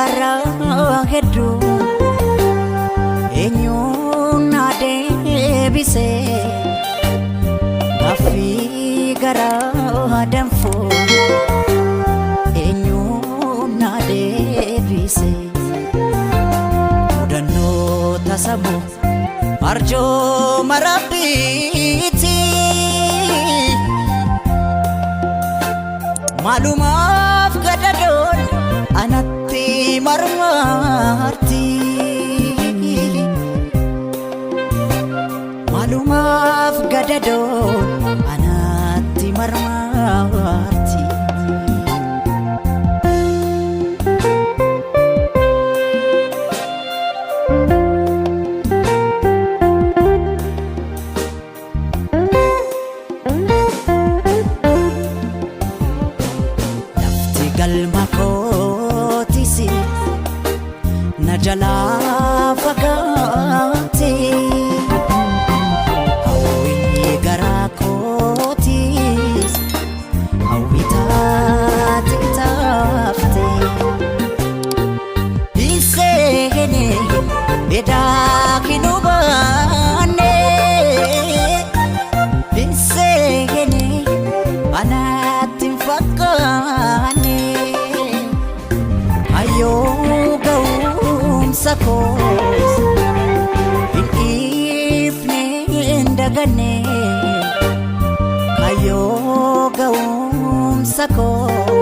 arraa hedduu eenyuun na deebisee gaaffii garaa danfoo eenyuun na deebisee mudannoo tasamoo arjoo marabbiiti maalumaaf gadadoon anatti marmarti maalumaaf gadadoon anatti marmarti lafti galma kootisi na jalaa fagaate hawwii garaa kootis hawwii taate taafte hiseene edaa kinubaane hiseene anatti fakkaane ayyoo ga'umsa koos hin dhiifne hin daganne ayyoo ga'umsa koos